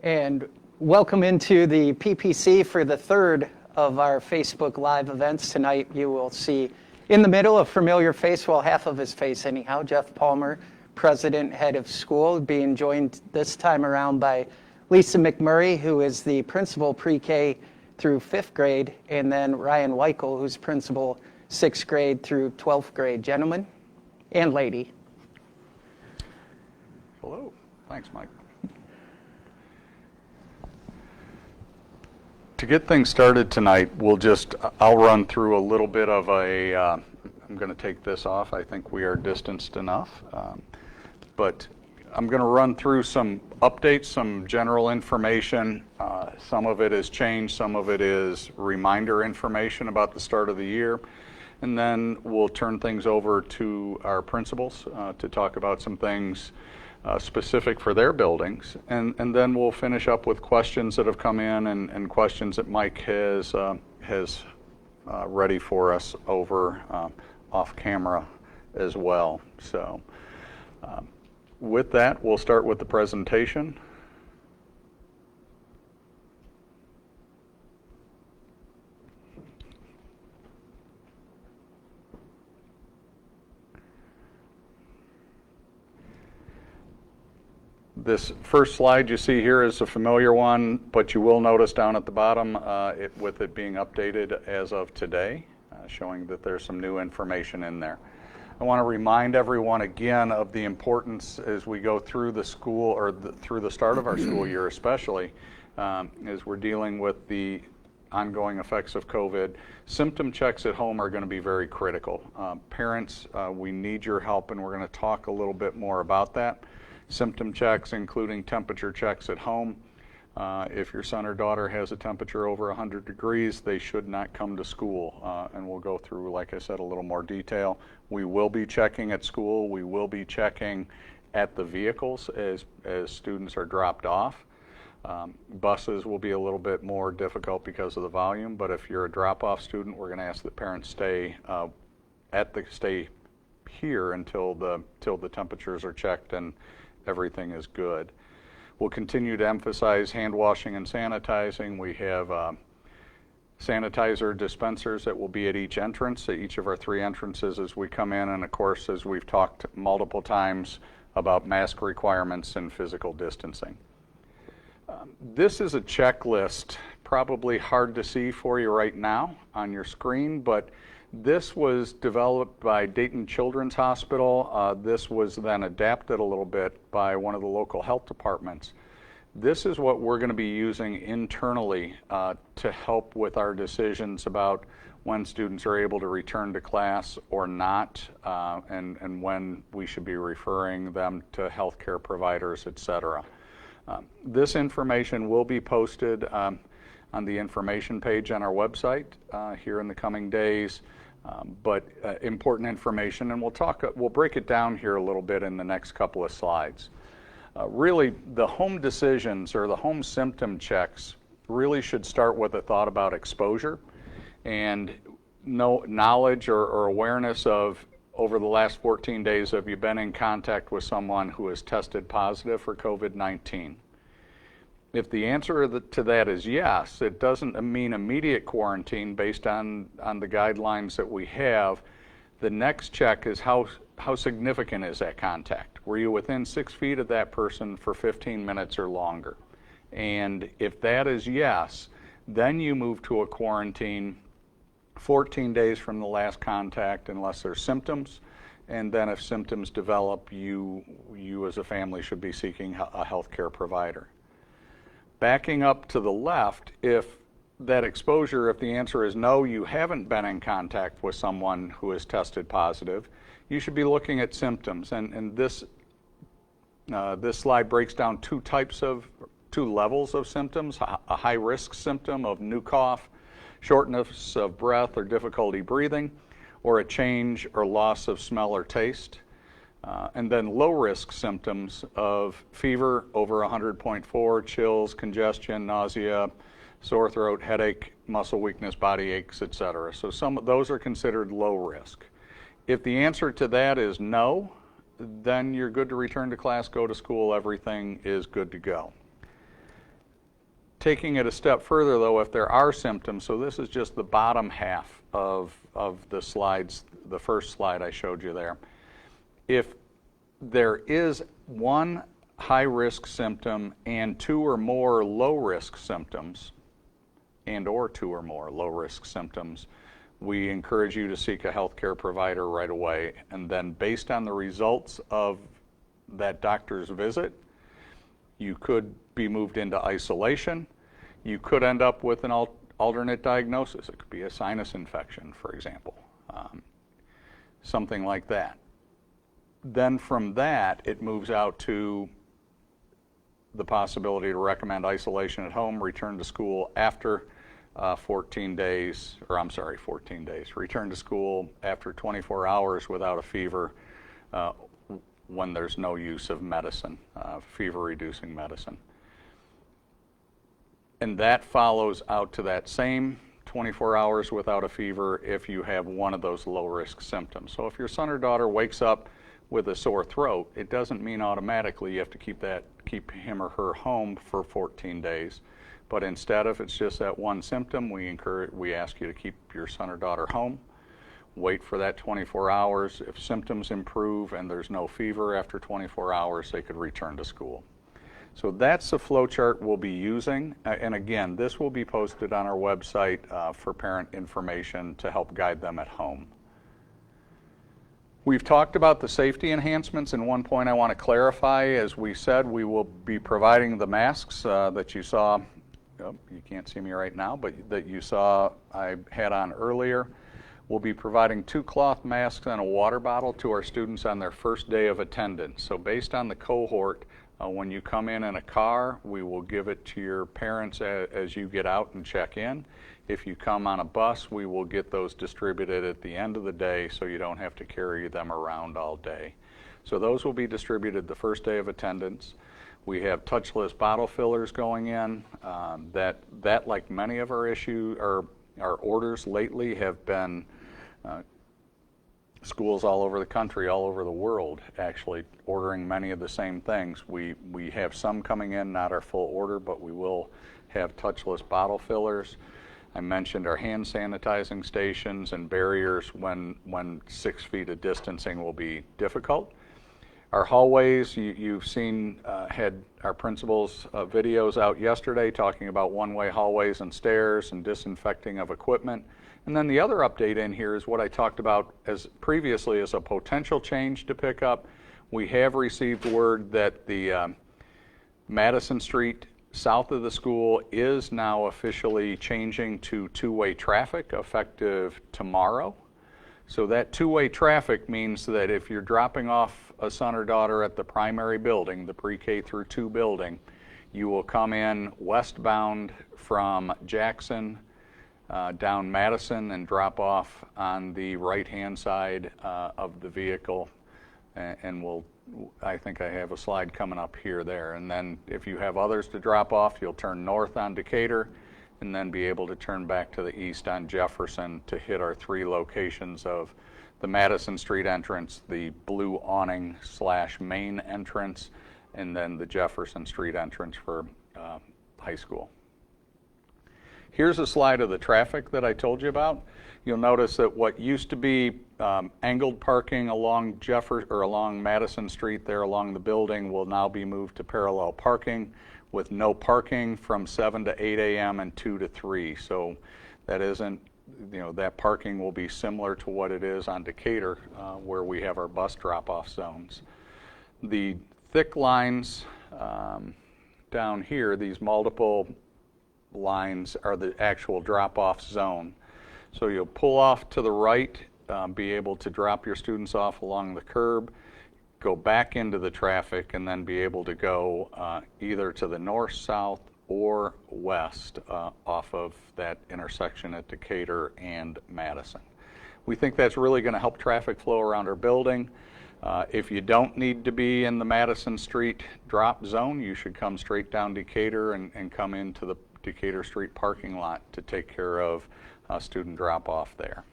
And welcome into the PPC for the third of our Facebook Live events. Tonight you will see in the middle a familiar face, well, half of his face anyhow, Jeff Palmer, President, Head of School, being joined this time around by Lisa McMurray, who is the Principal Pre-K through 5th grade, and then Ryan Weichel, who's Principal 6th grade through 12th grade. Gentlemen and lady. Hello. Thanks, Mike. To get things started tonight, I'll run through a little bit of I'm going to take this off. I think we are distanced enough. But I'm going to run through some updates, some general information. Some of it has changed. Some of it is reminder information about the start of the year. And then we'll turn things over to our principals to talk about some things specific for their buildings, and then we'll finish up with questions that have come in and questions that Mike has ready for us over off camera as well. So with that, we'll start with the presentation. This first slide you see here is a familiar one, but you will notice down at the bottom with it being updated as of today, showing that there's some new information in there. I want to remind everyone again of the importance as we go through the school, or through the start of our school year especially, as we're dealing with the ongoing effects of COVID. Symptom checks at home are going to be very critical. Parents, we need your help, and we're going to talk a little bit more about that. Symptom checks, including temperature checks at home. If your son or daughter has a temperature over 100 degrees, they should not come to school. And we'll go through, like I said, a little more detail. We will be checking at school. We will be checking at the vehicles as students are dropped off. Buses will be a little bit more difficult because of the volume, but if you're a drop-off student, we're going to ask that parents stay here until the temperatures are checked and everything is good. We'll continue to emphasize hand washing and sanitizing. We have sanitizer dispensers that will be at each entrance, at each of our 3 entrances as we come in, and of course, as we've talked multiple times about mask requirements and physical distancing. This is a checklist, probably hard to see for you right now on your screen, but this was developed by Dayton Children's Hospital. This was then adapted a little bit by one of the local health departments. This is what we're going to be using internally to help with our decisions about when students are able to return to class or not, and when we should be referring them to healthcare providers, etc. This information will be posted on the information page on our website here in the coming days. But important information, and we'll break it down here a little bit in the next couple of slides. Really, the home decisions or the home symptom checks really should start with a thought about exposure and knowledge or awareness of, over the last 14 days, have you been in contact with someone who has tested positive for COVID-19? If the answer to that is yes, it doesn't mean immediate quarantine based on the guidelines that we have. The next check is how significant is that contact? Were you within 6 feet of that person for 15 minutes or longer? And if that is yes, then you move to a quarantine 14 days from the last contact unless there's symptoms. And then if symptoms develop, you as a family should be seeking a healthcare provider. Backing up to the left, if that exposure, if the answer is no, you haven't been in contact with someone who has tested positive, you should be looking at symptoms. And this slide breaks down two levels of symptoms: a high-risk symptom of new cough, shortness of breath or difficulty breathing, or a change or loss of smell or taste. And then low-risk symptoms of fever over 100.4, chills, congestion, nausea, sore throat, headache, muscle weakness, body aches, etc. So some of those are considered low risk. If the answer to that is no, then you're good to return to class, go to school, everything is good to go. Taking it a step further, though, if there are symptoms, so this is just the bottom half of the slides, the first slide I showed you there. If there is one high-risk symptom and two or more low-risk symptoms, we encourage you to seek a healthcare provider right away. And then based on the results of that doctor's visit, you could be moved into isolation. You could end up with an alternate diagnosis. It could be a sinus infection, for example, something like that. Then from that, it moves out to the possibility to recommend isolation at home, return to school after 14 days, return to school after 24 hours without a fever when there's no use of medicine, fever-reducing medicine. And that follows out to that same 24 hours without a fever if you have one of those low-risk symptoms. So if your son or daughter wakes up with a sore throat, it doesn't mean automatically you have to keep him or her home for 14 days. But instead, if it's just that one symptom, we ask you to keep your son or daughter home. Wait for that 24 hours. If symptoms improve and there's no fever after 24 hours, they could return to school. So that's the flow chart we'll be using. And again, this will be posted on our website for parent information to help guide them at home. We've talked about the safety enhancements, and one point I want to clarify, as we said, we will be providing the masks that you saw, you can't see me right now, but that you saw I had on earlier. We'll be providing 2 cloth masks and a water bottle to our students on their first day of attendance. So based on the cohort, when you come in a car, we will give it to your parents as you get out and check in. If you come on a bus, we will get those distributed at the end of the day so you don't have to carry them around all day. So those will be distributed the first day of attendance. We have touchless bottle fillers going in. That like many of our orders lately have been schools all over the country, all over the world, actually ordering many of the same things. We have some coming in, not our full order, but we will have touchless bottle fillers. I mentioned our hand sanitizing stations and barriers when 6 feet of distancing will be difficult. Our hallways, you've seen, had our principal's videos out yesterday talking about one-way hallways and stairs and disinfecting of equipment. And then the other update in here is what I talked about as previously as a potential change to pick up. We have received word that the Madison Street south of the school is now officially changing to two-way traffic effective tomorrow. So that two-way traffic means that if you're dropping off a son or daughter at the primary building, the pre-K through 2 building, you will come in westbound from Jackson down Madison and drop off on the right-hand side of the vehicle. And I think I have a slide coming up there. And then if you have others to drop off, you'll turn north on Decatur and then be able to turn back to the east on Jefferson to hit our 3 locations of the Madison Street entrance, the blue awning / main entrance, and then the Jefferson Street entrance for high school. Here's a slide of the traffic that I told you about. You'll notice that what used to be angled parking along along Madison Street there along the building will now be moved to parallel parking with no parking from 7 to 8 a.m. and 2 to 3. So that isn't, that parking will be similar to what it is on Decatur where we have our bus drop-off zones. The thick lines down here, these multiple lines, are the actual drop-off zone. So you'll pull off to the right, be able to drop your students off along the curb, go back into the traffic, and then be able to go either to the north, south, or west off of that intersection at Decatur and Madison. We think that's really going to help traffic flow around our building. If you don't need to be in the Madison Street drop zone, you should come straight down Decatur and come into the Decatur Street parking lot to take care of student drop-off there.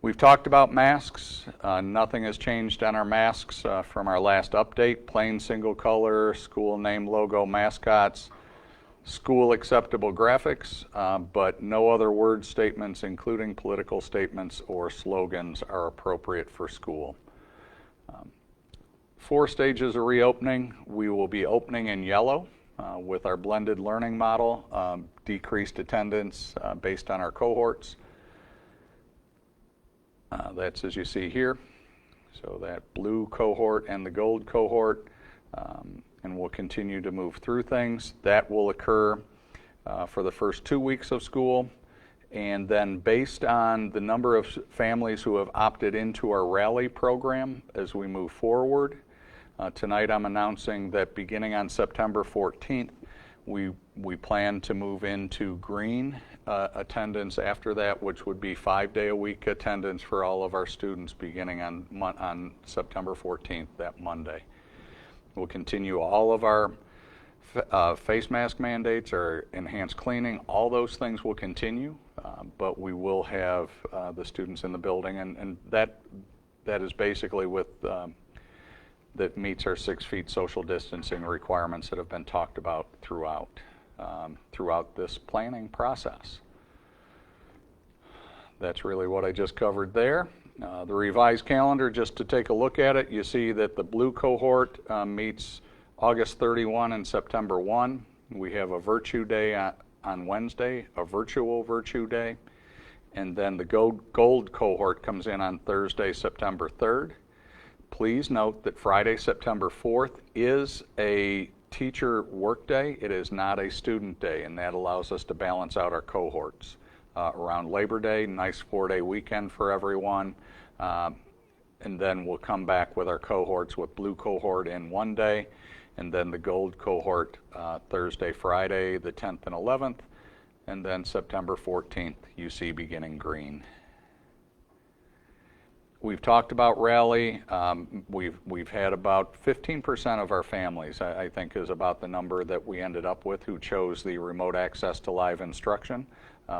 We've talked about masks. Nothing has changed on our masks from our last update. Plain single color, school name, logo, mascots. School acceptable graphics, but no other word statements, including political statements or slogans, are appropriate for school. 4 stages of reopening. We will be opening in yellow with our blended learning model, decreased attendance based on our cohorts. That's as you see here. So that blue cohort and the gold cohort, and we'll continue to move through things. That will occur for the first 2 weeks of school. And then based on the number of families who have opted into our rally program as we move forward, tonight I'm announcing that beginning on September 14th, we plan to move into green attendance after that, which would be 5-day-a-week attendance for all of our students beginning on September 14th, that Monday. We'll continue all of our face mask mandates, our enhanced cleaning, all those things will continue, but we will have the students in the building, and that is basically with that meets our 6 feet social distancing requirements that have been talked about throughout this planning process. That's really what I just covered there. The revised calendar, just to take a look at it, you see that the blue cohort meets August 31 and September 1. We have a Virtue Day on Wednesday, a virtual Virtue Day, and then the gold cohort comes in on Thursday, September 3rd. Please note that Friday, September 4th is a teacher work day. It is not a student day, and that allows us to balance out our cohorts. Around Labor Day, nice 4-day weekend for everyone, and then we'll come back with our cohorts with blue cohort in 1 day, and then the gold cohort Thursday, Friday, the 10th and 11th, and then September 14th, you see beginning green. We've talked about rally. We've had about 15% of our families, I think is about the number that we ended up with, who chose the remote access to live instruction,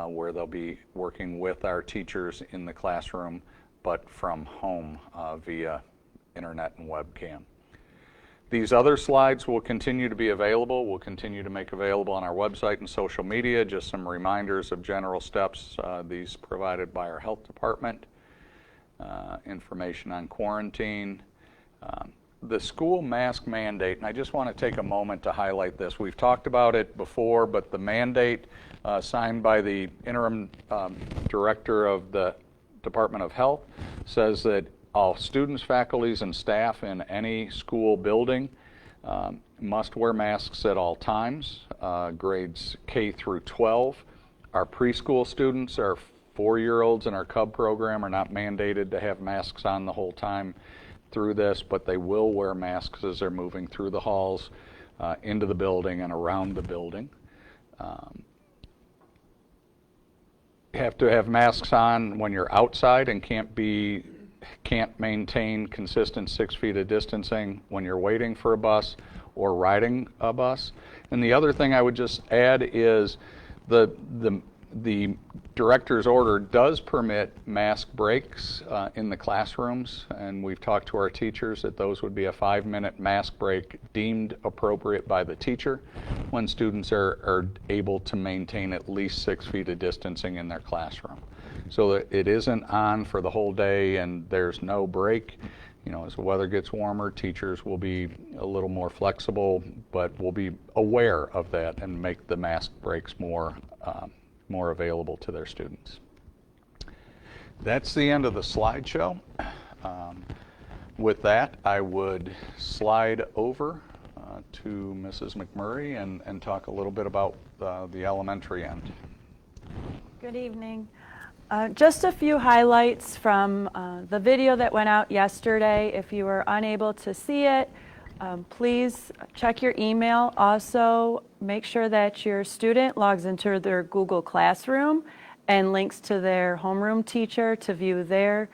where they'll be working with our teachers in the classroom, but from home via internet and webcam. These other slides will continue to be available. We'll continue to make available on our website and social media, just some reminders of general steps, these provided by our health department. Information on quarantine. The school mask mandate, and I just want to take a moment to highlight this. We've talked about it before, but the mandate signed by the interim director of the Department of Health says that all students, faculties, and staff in any school building must wear masks at all times, grades K through 12. Our preschool students, our 4-year-olds in our Cub program, are not mandated to have masks on the whole time through this, but they will wear masks as they're moving through the halls, into the building and around the building. You have to have masks on when you're outside and can't maintain consistent 6 feet of distancing when you're waiting for a bus or riding a bus. And the other thing I would just add is the director's order does permit mask breaks in the classrooms, and we've talked to our teachers that those would be a 5-minute mask break deemed appropriate by the teacher when students are able to maintain at least 6 feet of distancing in their classroom. So that it isn't on for the whole day and there's no break. You know, as the weather gets warmer, teachers will be a little more flexible, but will be aware of that and make the mask breaks more available to their students. That's the end of the slideshow. With that, I would slide over to Mrs. McMurray and talk a little bit about the elementary end. Good evening. Just a few highlights from the video that went out yesterday. If you were unable to see it, please check your email. Also, make sure that your student logs into their Google Classroom and links to their homeroom teacher to view their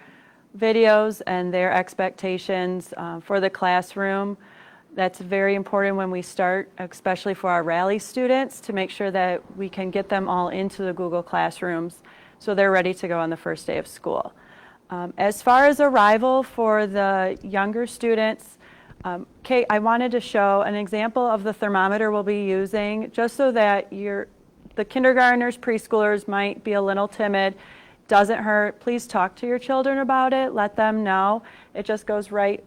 videos and their expectations for the classroom. That's very important when we start, especially for our rally students, to make sure that we can get them all into the Google Classrooms so they're ready to go on the first day of school. As far as arrival for the younger students, Kate, I wanted to show an example of the thermometer we'll be using, just so that the kindergartners, preschoolers might be a little timid. Doesn't hurt. Please talk to your children about it. Let them know. It just goes right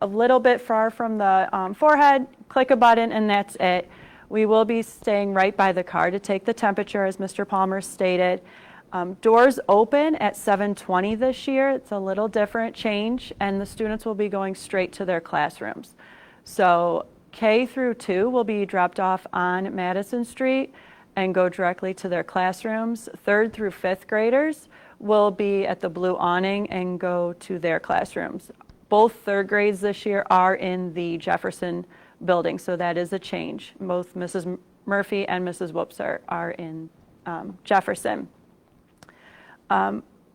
a little bit far from the forehead. Click a button, and that's it. We will be staying right by the car to take the temperature, as Mr. Palmer stated. Doors open at 7:20 this year. It's a little different change, and the students will be going straight to their classrooms. So K through 2 will be dropped off on Madison Street and go directly to their classrooms. 3rd through 5th graders will be at the blue awning and go to their classrooms. Both 3rd grades this year are in the Jefferson building, so that is a change. Both Mrs. Murphy and Mrs. Whoops are in Jefferson.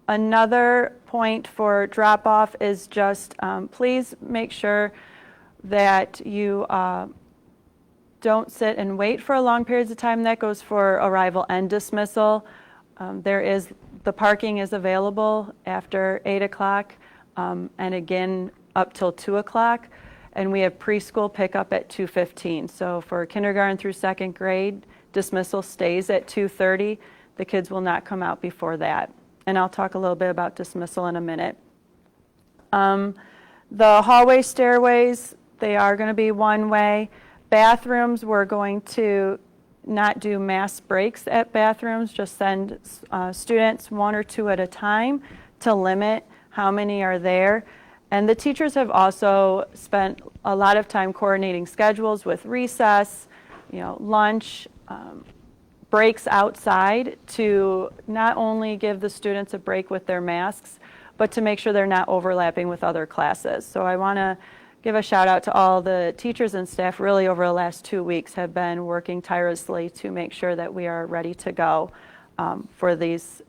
Another point for drop-off is just please make sure that you don't sit and wait for long periods of time. That goes for arrival and dismissal. The parking is available after 8 o'clock and again up till 2 o'clock. And we have preschool pickup at 2:15. So for kindergarten through 2nd grade, dismissal stays at 2:30. The kids will not come out before that. And I'll talk a little bit about dismissal in a minute. The hallway stairways, they are going to be one way. Bathrooms, we're going to not do mass breaks at bathrooms, just send students 1 or 2 at a time to limit how many are there. And the teachers have also spent a lot of time coordinating schedules with recess, lunch, breaks outside to not only give the students a break with their masks, but to make sure they're not overlapping with other classes. So I want to give a shout out to all the teachers and staff really over the last 2 weeks have been working tirelessly to make sure that we are ready to go for this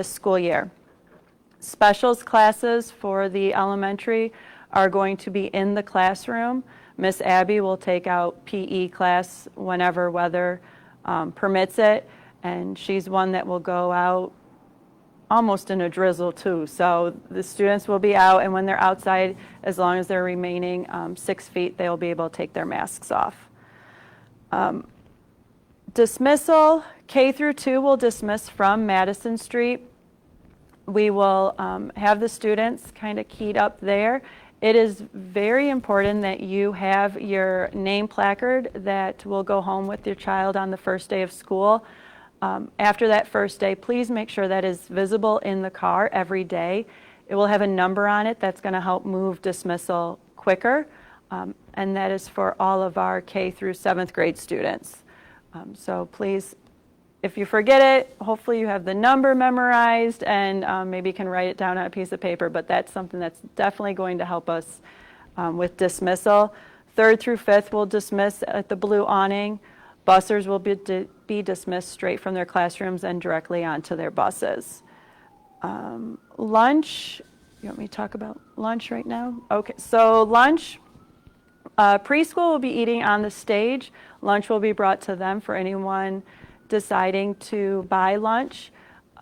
school year. Specials classes for the elementary are going to be in the classroom. Miss Abby will take out PE class whenever weather permits it, and she's one that will go out almost in a drizzle too. So the students will be out, and when they're outside, as long as they're remaining 6 feet, they'll be able to take their masks off. Dismissal, K through 2 will dismiss from Madison Street. We will have the students kind of keyed up there. It is very important that you have your name placard that will go home with your child on the first day of school. After that first day, please make sure that is visible in the car every day. It will have a number on it that's going to help move dismissal quicker, and that is for all of our K through 7th grade students. So please, if you forget it, hopefully you have the number memorized and maybe you can write it down on a piece of paper, but that's something that's definitely going to help us with dismissal. 3rd through 5th will dismiss at the blue awning. Bussers will be dismissed straight from their classrooms and directly onto their buses. Lunch, you want me to talk about lunch right now? Okay, so lunch, preschool will be eating on the stage. Lunch will be brought to them for anyone deciding to buy lunch.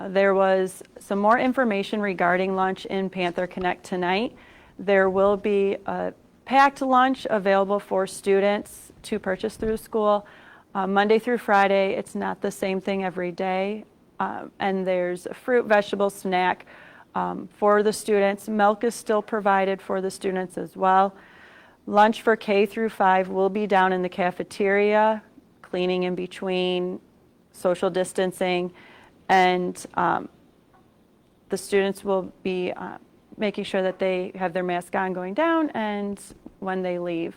There was some more information regarding lunch in Panther Connect tonight. There will be a packed lunch available for students to purchase through school. Monday through Friday, it's not the same thing every day. And there's a fruit, vegetable, snack for the students. Milk is still provided for the students as well. Lunch for K through 5 will be down in the cafeteria, cleaning in between, social distancing, and the students will be making sure that they have their mask on going down and when they leave.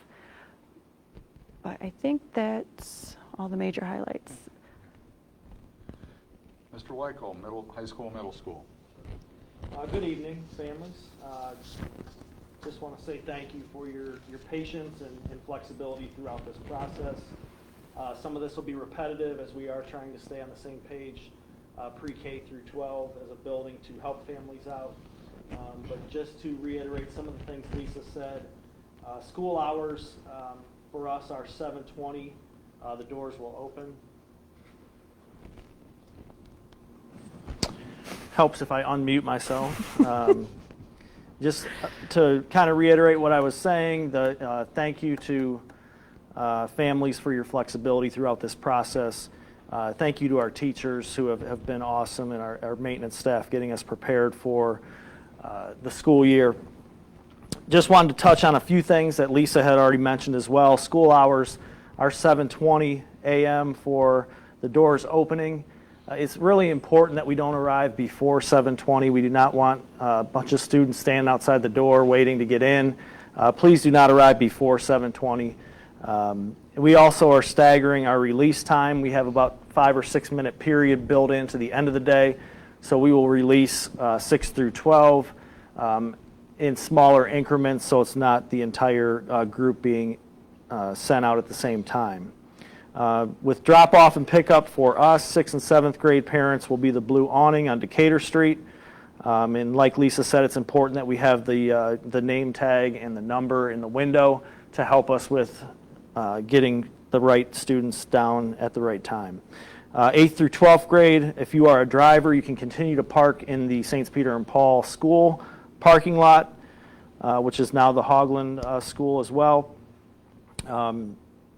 But I think that's all the major highlights. Mr. Weichel, high school, middle school. Good evening, families. Just want to say thank you for your patience and flexibility throughout this process. Some of this will be repetitive as we are trying to stay on the same page pre-K through 12 as a building to help families out. But just to reiterate some of the things Lisa said, school hours for us are 7:20. The doors will open. Helps if I unmute myself. Just to kind of reiterate what I was saying, thank you to families for your flexibility throughout this process. Thank you to our teachers who have been awesome, and our maintenance staff getting us prepared for the school year. Just wanted to touch on a few things that Lisa had already mentioned as well. School hours are 7:20 a.m. for the doors opening. It's really important that we don't arrive before 7:20. We do not want a bunch of students standing outside the door waiting to get in. Please do not arrive before 7:20. We also are staggering our release time. We have about 5 or 6 minute period built into the end of the day. So we will release 6 through 12 in smaller increments, so it's not the entire group being sent out at the same time. With drop-off and pickup for us, 6th and 7th grade parents will be the blue awning on Decatur Street. And like Lisa said, it's important that we have the name tag and the number in the window to help us with getting the right students down at the right time. 8th through 12th grade, if you are a driver, you can continue to park in the St. Peter and Paul School parking lot, which is now the Haugland School as well.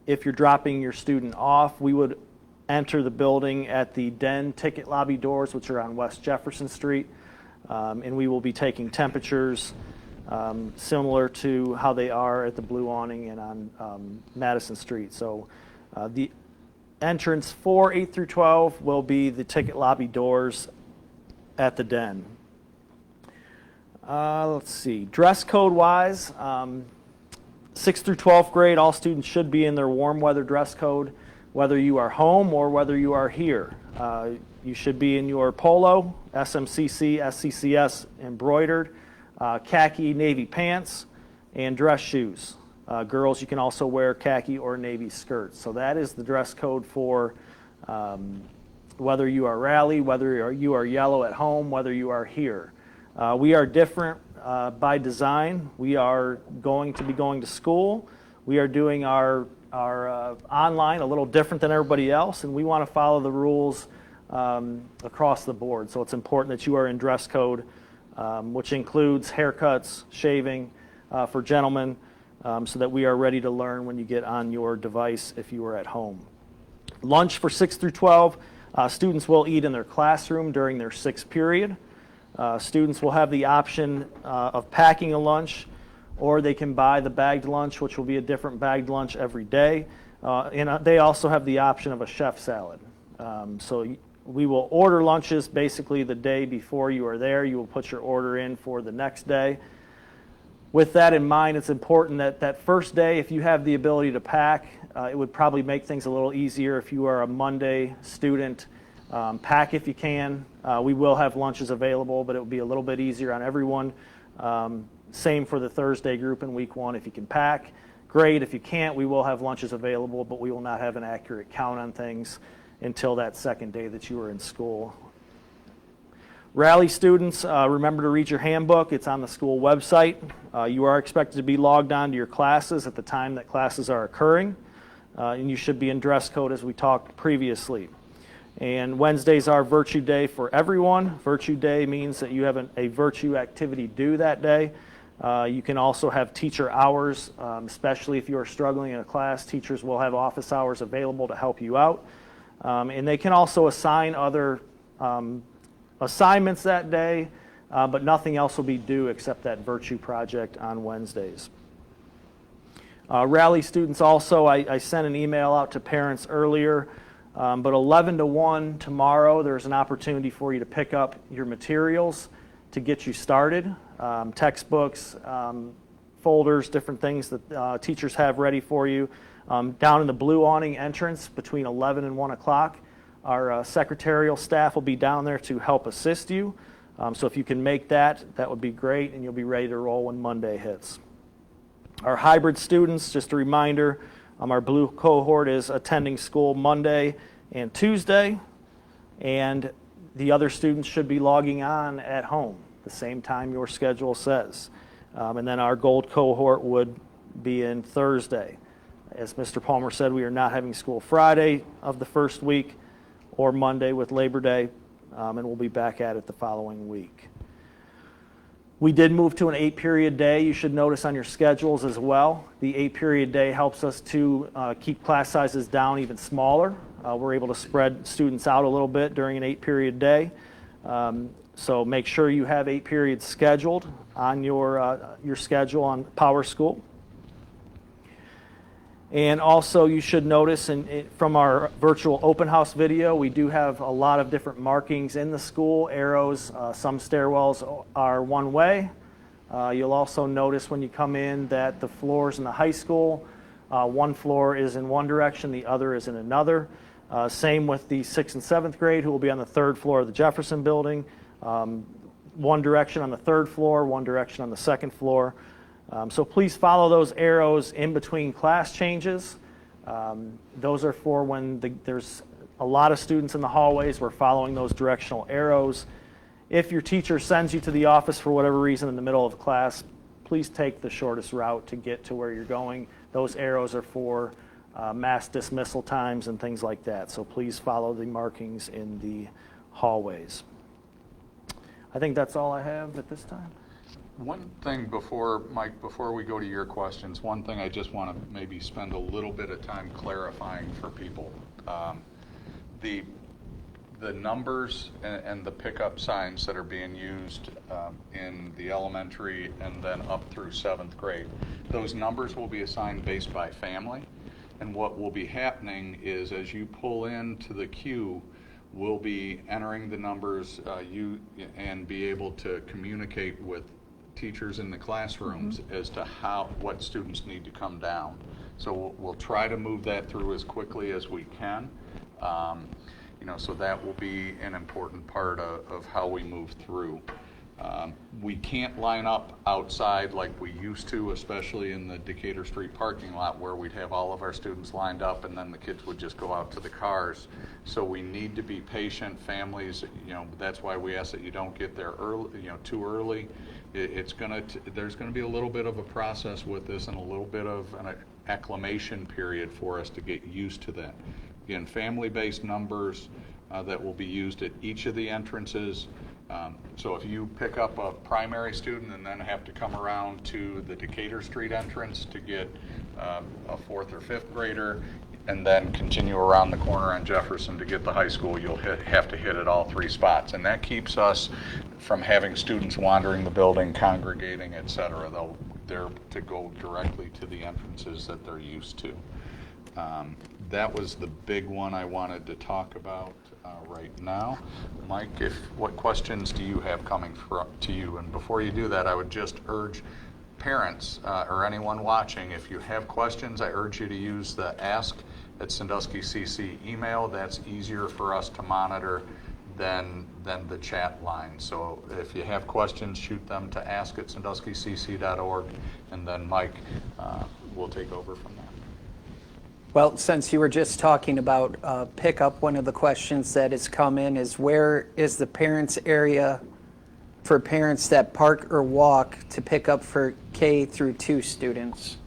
If you're dropping your student off, we would enter the building at the Den ticket lobby doors, which are on West Jefferson Street, and we will be taking temperatures similar to how they are at the Blue Awning and on Madison Street. So the entrance for 8 through 12 will be the ticket lobby doors at the Den. Let's see, dress code wise, 6th through 12th grade, all students should be in their warm weather dress code, whether you are home or whether you are here. You should be in your polo, SMCC, SCCS embroidered, khaki navy pants, and dress shoes. Girls, you can also wear khaki or navy skirts. So that is the dress code for whether you are rally, whether you are yellow at home, whether you are here. We are different by design. We are going to be going to school. We are doing our online a little different than everybody else, and we want to follow the rules across the board. So it's important that you are in dress code, which includes haircuts, shaving for gentlemen, so that we are ready to learn when you get on your device if you are at home. Lunch for 6 through 12, students will eat in their classroom during their 6th period. Students will have the option of packing a lunch, or they can buy the bagged lunch, which will be a different bagged lunch every day. And they also have the option of a chef salad. So we will order lunches basically the day before you are there. You will put your order in for the next day. With that in mind, it's important that that first day, if you have the ability to pack, it would probably make things a little easier if you are a Monday student. Pack if you can. We will have lunches available, but it will be a little bit easier on everyone. Same for the Thursday group in week 1. If you can pack, great. If you can't, we will have lunches available, but we will not have an accurate count on things until that second day that you are in school. Rally students, remember to read your handbook. It's on the school website. You are expected to be logged on to your classes at the time that classes are occurring, and you should be in dress code as we talked previously. And Wednesdays are Virtue Day for everyone. Virtue Day means that you have a virtue activity due that day. You can also have teacher hours, especially if you are struggling in a class. Teachers will have office hours available to help you out. And they can also assign other assignments that day, but nothing else will be due except that virtue project on Wednesdays. Rally students also, I sent an email out to parents earlier. But 11 to 1 tomorrow, there's an opportunity for you to pick up your materials to get you started. Textbooks, folders, different things that teachers have ready for you. Down in the Blue Awning entrance between 11 and 1 o'clock, our secretarial staff will be down there to help assist you. So if you can make that, that would be great, and you'll be ready to roll when Monday hits. Our hybrid students, just a reminder, our blue cohort is attending school Monday and Tuesday, and the other students should be logging on at home the same time your schedule says. And then our gold cohort would be in Thursday. As Mr. Palmer said, we are not having school Friday of the first week or Monday with Labor Day, and we'll be back at it the following week. We did move to an 8-period day. You should notice on your schedules as well. The 8-period day helps us to keep class sizes down even smaller. We're able to spread students out a little bit during an 8-period day. So make sure you have 8 periods scheduled on your schedule on Power School. And also you should notice from our virtual open house video, we do have a lot of different markings in the school, arrows. Some stairwells are one way. You'll also notice when you come in that the floors in the high school, one floor is in one direction, the other is in another. Same with the 6th and 7th grade, who will be on the 3rd floor of the Jefferson building. One direction on the 3rd floor, one direction on the 2nd floor. So please follow those arrows in between class changes. Those are for when there's a lot of students in the hallways. We're following those directional arrows. If your teacher sends you to the office for whatever reason in the middle of class, please take the shortest route to get to where you're going. Those arrows are for mass dismissal times and things like that. So please follow the markings in the hallways. I think that's all I have at this time. One thing Mike, before we go to your questions, one thing I just want to maybe spend a little bit of time clarifying for people. The numbers and the pickup signs that are being used in the elementary and then up through 7th grade, those numbers will be assigned based by family. And what will be happening is as you pull into the queue, we'll be entering the numbers and be able to communicate with teachers in the classrooms as to what students need to come down. So we'll try to move that through as quickly as we can. So that will be an important part of how we move through. We can't line up outside like we used to, especially in the Decatur Street parking lot where we'd have all of our students lined up and then the kids would just go out to the cars. So we need to be patient. Families, that's why we ask that you don't get there early, too early. There's going to be a little bit of a process with this and a little bit of an acclimation period for us to get used to that. Again, family-based numbers that will be used at each of the entrances. So if you pick up a primary student and then have to come around to the Decatur Street entrance to get a 4th or 5th grader and then continue around the corner on Jefferson to get the high school, you'll have to hit at all 3 spots. And that keeps us from having students wandering the building, congregating, et cetera. They're to go directly to the entrances that they're used to. That was the big one I wanted to talk about right now. Mike, what questions do you have coming to you? And before you do that, I would just urge parents or anyone watching, if you have questions, I urge you to use the Ask at Sandusky CC email. That's easier for us to monitor than the chat line. So if you have questions, shoot them to ask@sanduskycc.org, and then Mike will take over from there. Well, since you were just talking about pickup, one of the questions that has come in is where is the parents area for parents that park or walk to pick up for K through 2 students?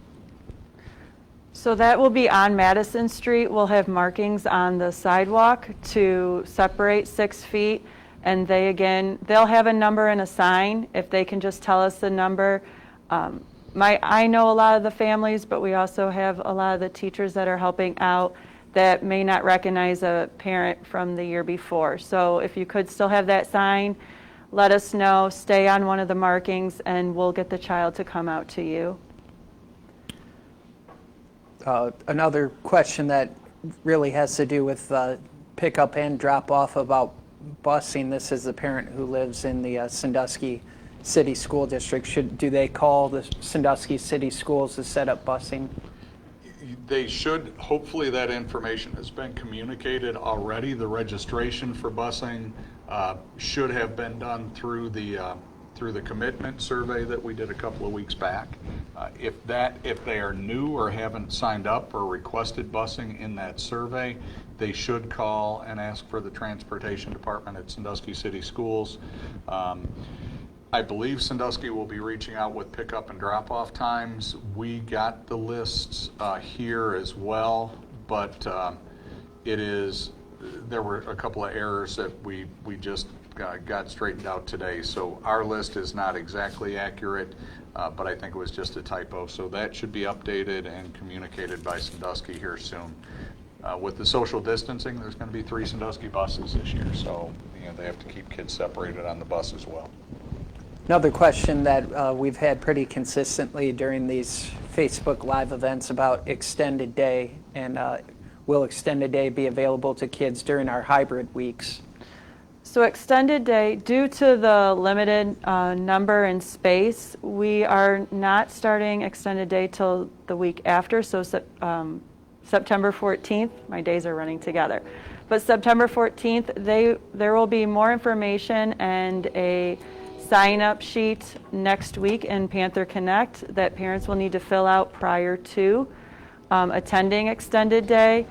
So that will be on Madison Street. We'll have markings on the sidewalk to separate 6 feet. And they'll have a number and a sign. If they can just tell us the number. I know a lot of the families, but we also have a lot of the teachers that are helping out that may not recognize a parent from the year before. So if you could still have that sign, let us know, stay on one of the markings, and we'll get the child to come out to you. Another question that really has to do with pickup and drop off about busing. This is a parent who lives in the Sandusky City School District. Do they call the Sandusky City Schools to set up busing? They should. Hopefully that information has been communicated already. The registration for busing should have been done through the commitment survey that we did a couple of weeks back. If they are new or haven't signed up or requested busing in that survey, they should call and ask for the transportation department at Sandusky City Schools. I believe Sandusky will be reaching out with pickup and drop-off times. We got the lists here as well, but there were a couple of errors that we just got straightened out today. So our list is not exactly accurate, but I think it was just a typo. So that should be updated and communicated by Sandusky here soon. With the social distancing, there's going to be 3 Sandusky buses this year, so they have to keep kids separated on the bus as well. Another question that we've had pretty consistently during these Facebook Live events about extended day, and will extended day be available to kids during our hybrid weeks? So extended day, due to the limited number and space, we are not starting extended day till the week after, so September 14th, my days are running together. But September 14th, there will be more information and a sign-up sheet next week in Panther Connect that parents will need to fill out prior to attending extended day.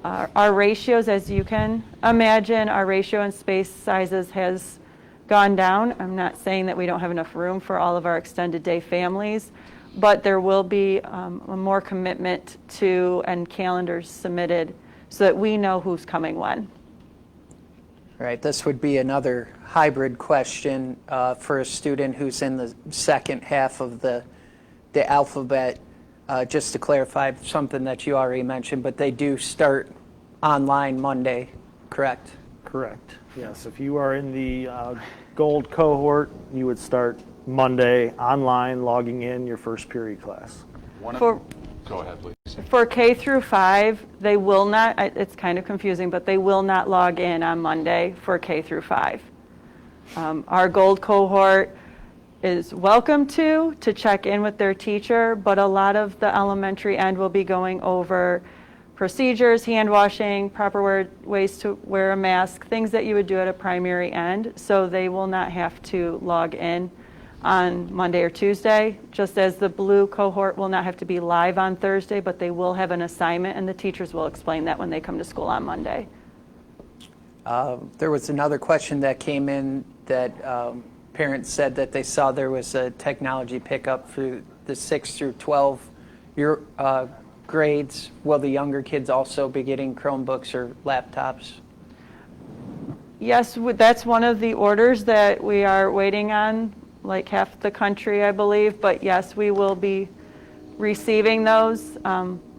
Our ratios, as you can imagine, our ratio in space sizes has gone down. I'm not saying that we don't have enough room for all of our extended day families, but there will be a more commitment to and calendars submitted so that we know who's coming when. Right, this would be another hybrid question for a student who's in the second half of the alphabet. Just to clarify something that you already mentioned, but they do start online Monday, correct? Correct. Yes, if you are in the gold cohort, you would start Monday online, logging in your first period class. Go ahead, please. For K through 5, they will not, it's kind of confusing, but they will not log in on Monday for K through 5. Our gold cohort is welcome to check in with their teacher, but a lot of the elementary end will be going over procedures, hand washing, proper ways to wear a mask, things that you would do at a primary end, so they will not have to log in on Monday or Tuesday, just as the blue cohort will not have to be live on Thursday, but they will have an assignment, and the teachers will explain that when they come to school on Monday. There was another question that came in that parents said that they saw there was a technology pickup for the 6 through 12 grades. Will the younger kids also be getting Chromebooks or laptops? Yes, that's one of the orders that we are waiting on, like half the country, I believe. But yes, we will be receiving those.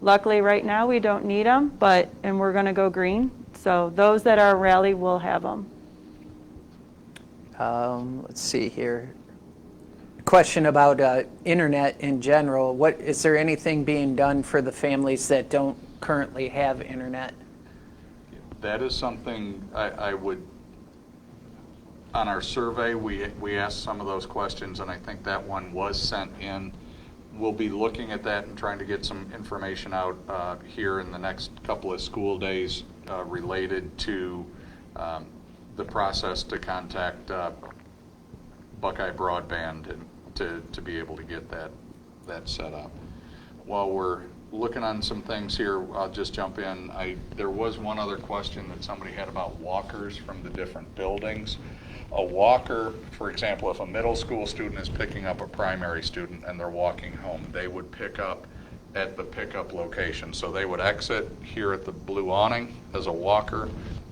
Luckily, right now, we don't need them, and we're going to go green. So those that are Rally will have them. Let's see here. Question about internet in general. Is there anything being done for the families that don't currently have internet? That is something I would, on our survey, we asked some of those questions, and I think that one was sent in. We'll be looking at that and trying to get some information out here in the next couple of school days related to the process to contact Buckeye Broadband and to be able to get that set up. While we're looking on some things here, I'll just jump in. There was one other question that somebody had about walkers from the different buildings. A walker, for example, if a middle school student is picking up a primary student and they're walking home, they would pick up at the pickup location. So they would exit here at the blue awning as a walker,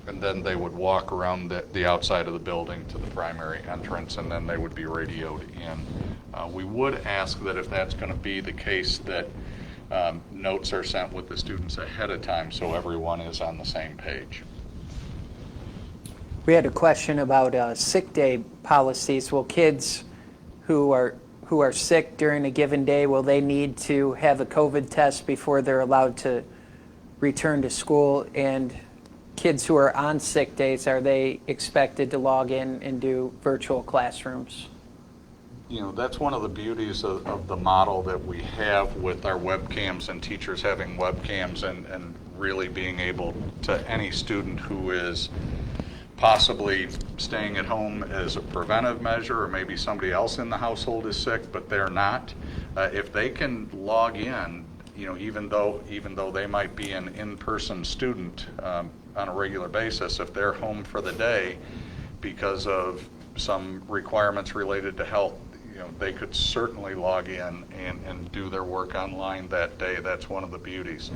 and then they would walk around the outside of the building to the primary entrance, and then they would be radioed in. We would ask that if that's going to be the case, that notes are sent with the students ahead of time so everyone is on the same page. We had a question about sick day policies. Will kids who are sick during a given day, will they need to have a COVID test before they're allowed to return to school? And kids who are on sick days, are they expected to log in and do virtual classrooms? That's one of the beauties of the model that we have with our webcams and teachers having webcams and really being able to any student who is possibly staying at home as a preventive measure, or maybe somebody else in the household is sick but they're not. If they can log in, even though they might be an in-person student on a regular basis, if they're home for the day because of some requirements related to health, they could certainly log in and do their work online that day. That's one of the beauties.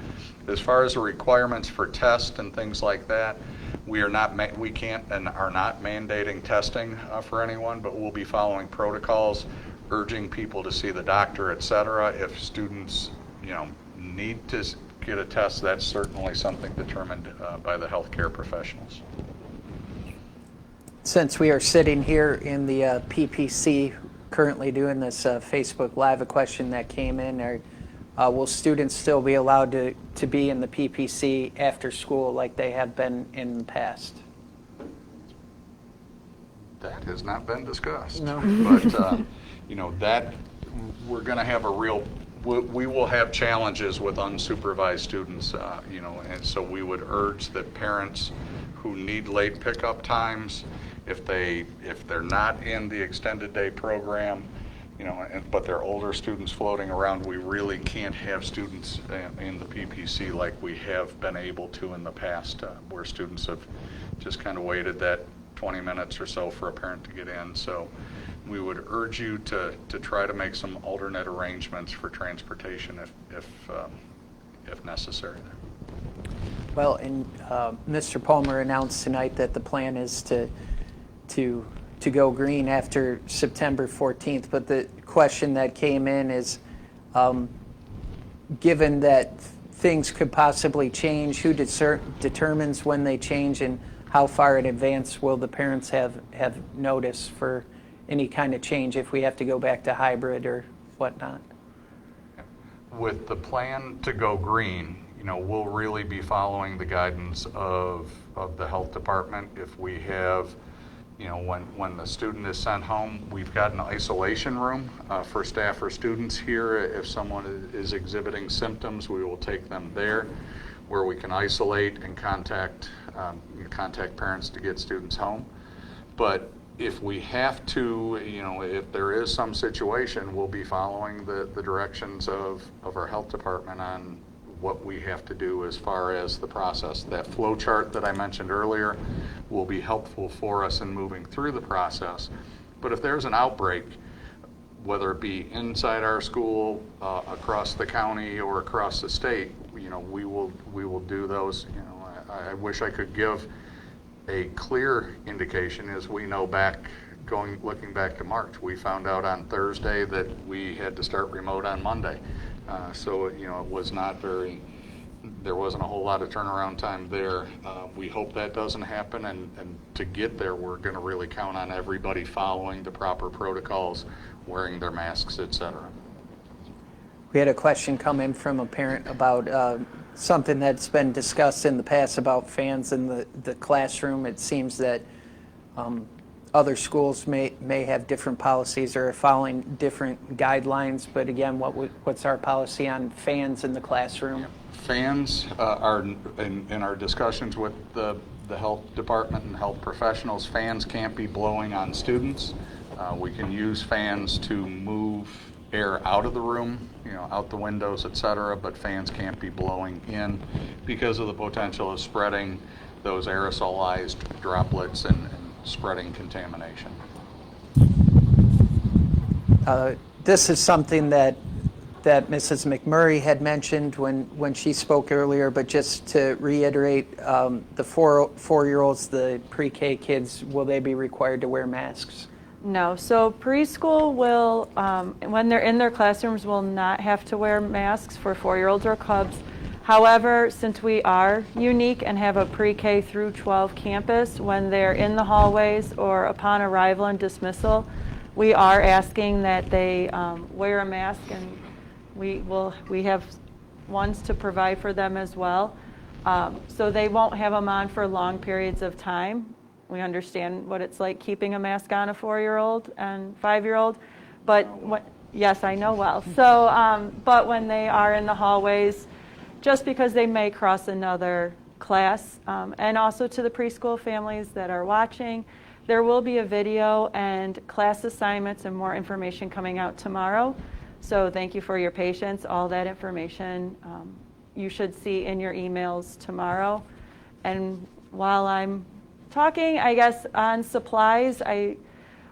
As far as the requirements for tests and things like that, We are not, we can't and are not mandating testing for anyone, but we'll be following protocols, urging people to see the doctor, et cetera. If students, need to get a test, that's certainly something determined by the healthcare professionals. Since we are sitting here in the PPC, currently doing this Facebook Live, a question that came in, will students still be allowed to be in the PPC after school like they have been in the past? That has not been discussed. No. But, that we're going to have we will have challenges with unsupervised students, and so we would urge that parents who need late pickup times, if they're not in the extended day program, but they're older students floating around, we really can't have students in the PPC like we have been able to in the past, where students have just kind of waited that 20 minutes or so for a parent to get in. So we would urge you to try to make some alternate arrangements for transportation if necessary. Well, and Mr. Palmer announced tonight that the plan is to go green after September 14th. But the question that came in is, given that things could possibly change, who determines when they change, and how far in advance will the parents have notice for any kind of change if we have to go back to hybrid or whatnot? With the plan to go green, we'll really be following the guidance of the health department. If we have, when the student is sent home, we've got an isolation room for staff or students here. If someone is exhibiting symptoms, we will take them there, where we can isolate and contact parents to get students home. But if we have to, if there is some situation, we'll be following the directions of our health department on what we have to do as far as the process. That flow chart that I mentioned earlier will be helpful for us in moving through the process. But if there's an outbreak, whether it be inside our school, across the county, or across the state, we will do those. I wish I could give a clear indication. As we know, looking back to March, we found out on Thursday that we had to start remote on Monday. So it was not there wasn't a whole lot of turnaround time there. We hope that doesn't happen, and to get there, we're going to really count on everybody following the proper protocols, wearing their masks, etc. We had a question come in from a parent about something that's been discussed in the past about fans in the classroom. It seems that other schools may have different policies or are following different guidelines, but again, what's our policy on fans in the classroom? Fans are, in our discussions with the health department and health professionals, fans can't be blowing on students. We can use fans to move air out of the room, out the windows, etc., but fans can't be blowing in because of the potential of spreading those aerosolized droplets and spreading contamination. This is something that Mrs. McMurray had mentioned when she spoke earlier, but just to reiterate, the four-year-olds, the pre-K kids, will they be required to wear masks? No. So preschool will, when they're in their classrooms, will not have to wear masks for 4-year-olds or cubs. However, since we are unique and have a pre-K through 12 campus, when they're in the hallways or upon arrival and dismissal, we are asking that they wear a mask, and we have ones to provide for them as well. So they won't have them on for long periods of time. We understand what it's like keeping a mask on a 4-year-old and 5-year-old, but yes, I know well. So, but when they are in the hallways, just because they may cross another class, and also to the preschool families that are watching, there will be a video and class assignments and more information coming out tomorrow. So thank you for your patience. All that information you should see in your emails tomorrow. And while I'm talking, I guess, on supplies, I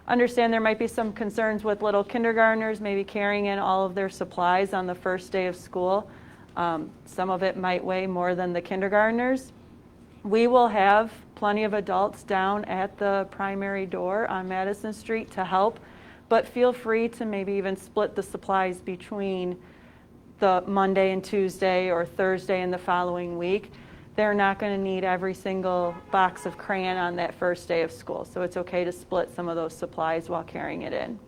understand there might be some concerns with little kindergartners maybe carrying in all of their supplies on the first day of school. Some of it might weigh more than the kindergartners. We will have plenty of adults down at the primary door on Madison Street to help, but feel free to maybe even split the supplies between the Monday and Tuesday or Thursday and the following week. They're not going to need every single box of crayon on that first day of school, so it's okay to split some of those supplies while carrying it in.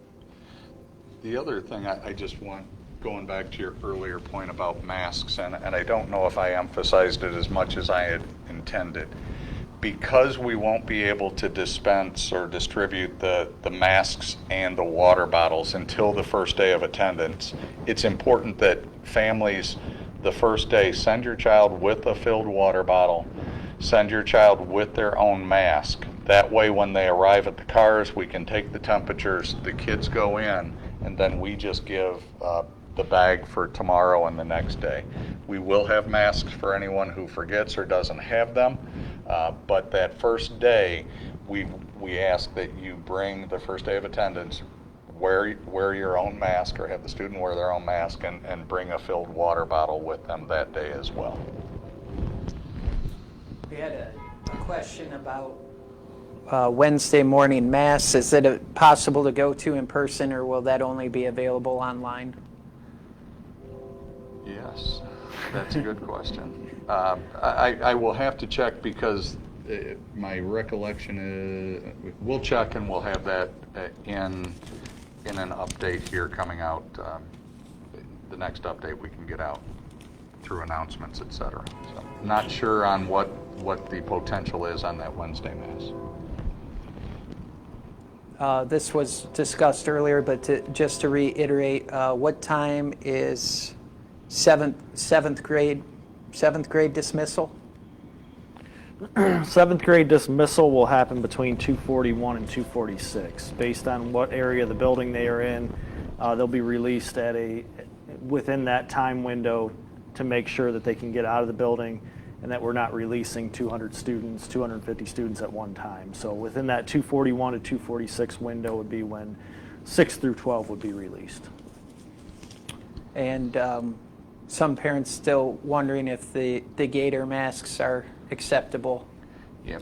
The other thing I just want, going back to your earlier point about masks, and I don't know if I emphasized it as much as I had intended. Because we won't be able to dispense or distribute the masks and the water bottles until the first day of attendance, it's important that families the first day send your child with a filled water bottle, send your child with their own mask. That way when they arrive at the cars, we can take the temperatures, the kids go in, and then we just give the bag for tomorrow and the next day. We will have masks for anyone who forgets or doesn't have them, but that first day, we ask that you bring the first day of attendance, wear your own mask or have the student wear their own mask, and bring a filled water bottle with them that day as well. We had a question about Wednesday morning mass. Is it possible to go to in person, or will that only be available online? Yes, that's a good question. I will have to check because my recollection is, we'll check and we'll have that in an update here coming out, the next update we can get out through announcements, et cetera. So, not sure on what the potential is on that Wednesday Mass. This was discussed earlier, but just to reiterate, what time is seventh grade dismissal? Seventh grade dismissal will happen between 2:41 and 2:46. Based on what area of the building they are in, they'll be released within that time window to make sure that they can get out of the building and that we're not releasing 250 students at one time. So within that 2:41 to 2:46 window would be when 6 through 12 would be released. And some parents still wondering if the gator masks are acceptable. Yeah,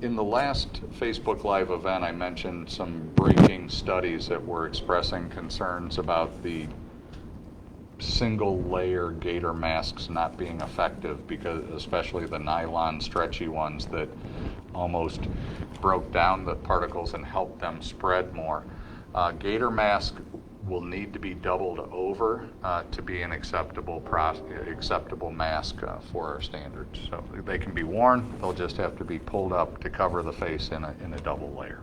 in the last Facebook Live event, I mentioned some breaking studies that were expressing concerns about the single layer gator masks not being effective, because especially the nylon stretchy ones that almost broke down the particles and helped them spread more. Gator mask will need to be doubled over to be an acceptable mask for our standards. So they can be worn, they'll just have to be pulled up to cover the face in a double layer.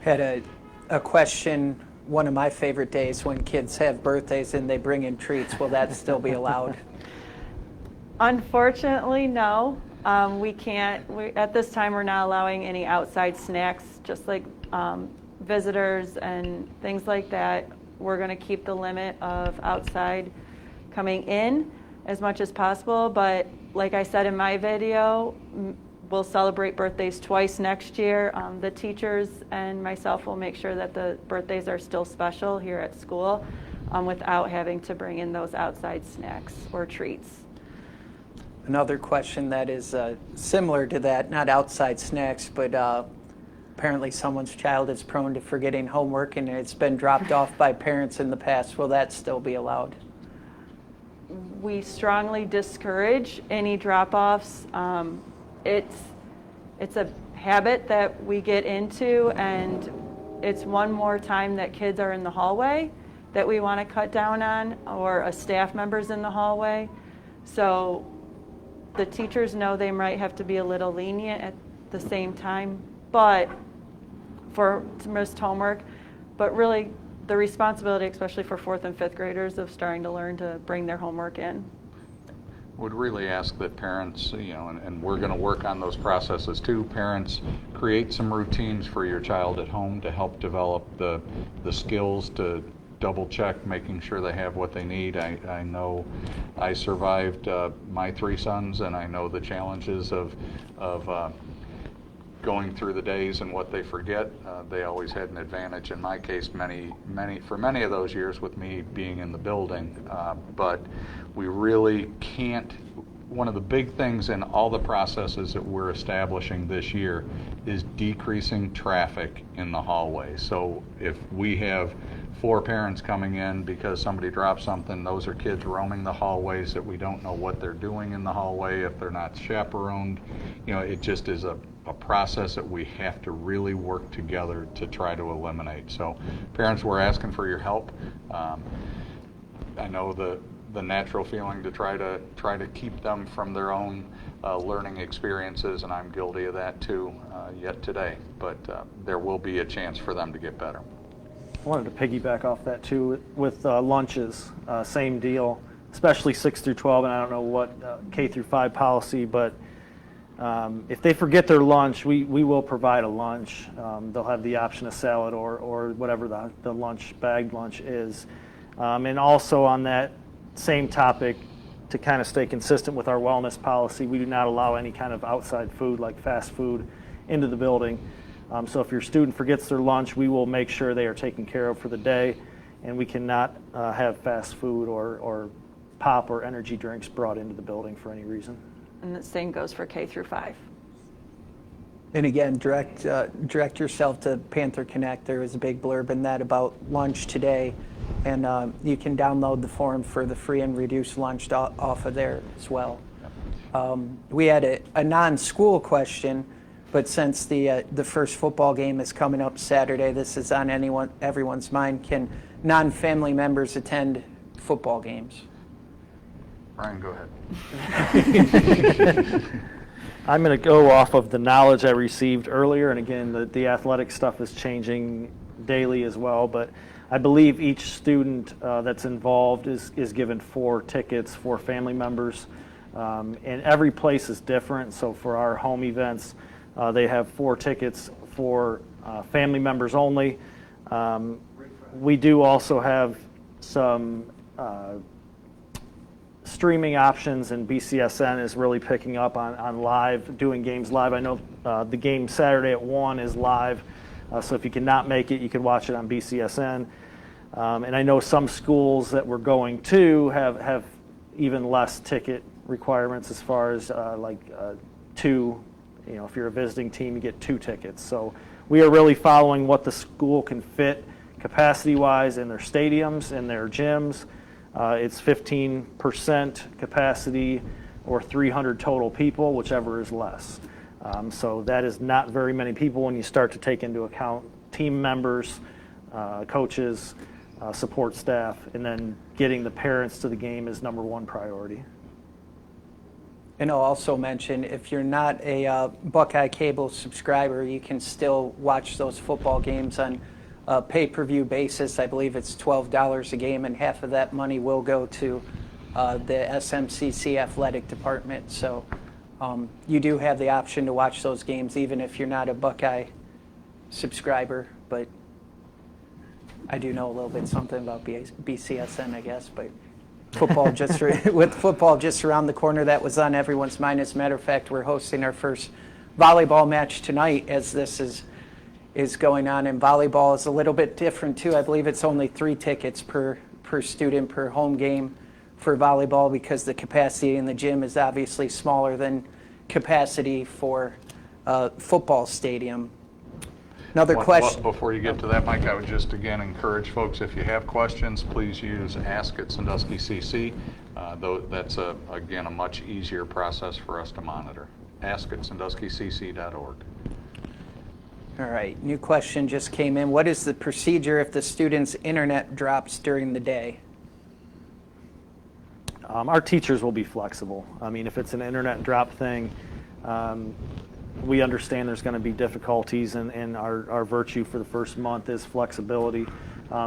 Had a question, one of my favorite days when kids have birthdays and they bring in treats. Will that still be allowed? Unfortunately, no. We can't. At this time, we're not allowing any outside snacks, just like visitors and things like that. We're going to keep the limit of outside coming in as much as possible, but like I said in my video, we'll celebrate birthdays twice next year. The teachers and myself will make sure that the birthdays are still special here at school without having to bring in those outside snacks or treats. Another question that is similar to that, not outside snacks, but apparently someone's child is prone to forgetting homework and it's been dropped off by parents in the past. Will that still be allowed? We strongly discourage any drop-offs. It's a habit that we get into, and it's one more time that kids are in the hallway that we want to cut down on, or a staff member's in the hallway. So the teachers know they might have to be a little lenient at the same time, but for missed homework, but really the responsibility, especially for 4th and 5th graders, of starting to learn to bring their homework in. Would really ask that parents, and we're going to work on those processes too, parents create some routines for your child at home to help develop the skills to double check, making sure they have what they need. I know I survived my 3 sons, and I know the challenges of going through the days and what they forget. They always had an advantage in my case for many of those years with me being in the building, but we really can't one of the big things in all the processes that we're establishing this year is decreasing traffic in the hallway. So if we have 4 parents coming in because somebody dropped something, those are kids roaming the hallways that we don't know what they're doing in the hallway if they're not chaperoned. It just is a process that we have to really work together to try to eliminate. So parents, we're asking for your help. I know the natural feeling to try to keep them from their own learning experiences, and I'm guilty of that too yet today, but there will be a chance for them to get better. I wanted to piggyback off that too with lunches, same deal, especially 6 through 12, and I don't know what K through 5 policy, but if they forget their lunch, we will provide a lunch. They'll have the option of salad or whatever the bagged lunch is. And also on that same topic, to kind of stay consistent with our wellness policy, we do not allow any kind of outside food like fast food into the building. So if your student forgets their lunch, we will make sure they are taken care of for the day, and we cannot have fast food or pop or energy drinks brought into the building for any reason. And the same goes for K through 5. And again, direct yourself to Panther Connect. There was a big blurb in that about lunch today, and you can download the form for the free and reduced lunch off of there as well. We had a non-school question, but since the first football game is coming up Saturday, this is on everyone's mind. Can non-family members attend football games? Ryan, go ahead. I'm going to go off of the knowledge I received earlier, and again, the athletic stuff is changing daily as well, but I believe each student that's involved is given 4 tickets for family members, and every place is different. So for our home events, they have 4 tickets for family members only. We do also have some streaming options, and BCSN is really picking up on live, doing games live. I know the game Saturday at 1 is live, so if you cannot make it, you can watch it on BCSN. And I know some schools that we're going to have even less ticket requirements as far as 2, if you're a visiting team, you get 2 tickets. So we are really following what the school can fit capacity-wise in their stadiums, in their gyms. It's 15% capacity or 300 total people, whichever is less. So that is not very many people when you start to take into account team members, coaches, support staff, and then getting the parents to the game is number 1 priority. And I'll also mention, if you're not a Buckeye Cable subscriber, you can still watch those football games on a pay-per-view basis. I believe it's $12 a game, and half of that money will go to the SMCC athletic department. So you do have the option to watch those games even if you're not a Buckeye subscriber. But I do know a little bit something about BCSN, I guess. But football with football just around the corner, that was on everyone's mind. As a matter of fact, we're hosting our first volleyball match tonight as this is going on, and volleyball is a little bit different too. I believe it's only 3 tickets per student per home game for volleyball, because the capacity in the gym is obviously smaller than capacity for a football stadium. Another question. Before you get to that, Mike, I would just again encourage folks, if you have questions, please use ask@Sandusky.cc. Though that's again a much easier process for us to monitor. ask@SanduskyCC.org. All right, new question just came in. What is the procedure if the student's internet drops during the day? Our teachers will be flexible. I mean, if it's an internet drop thing, we understand there's going to be difficulties, and our virtue for the first month is flexibility.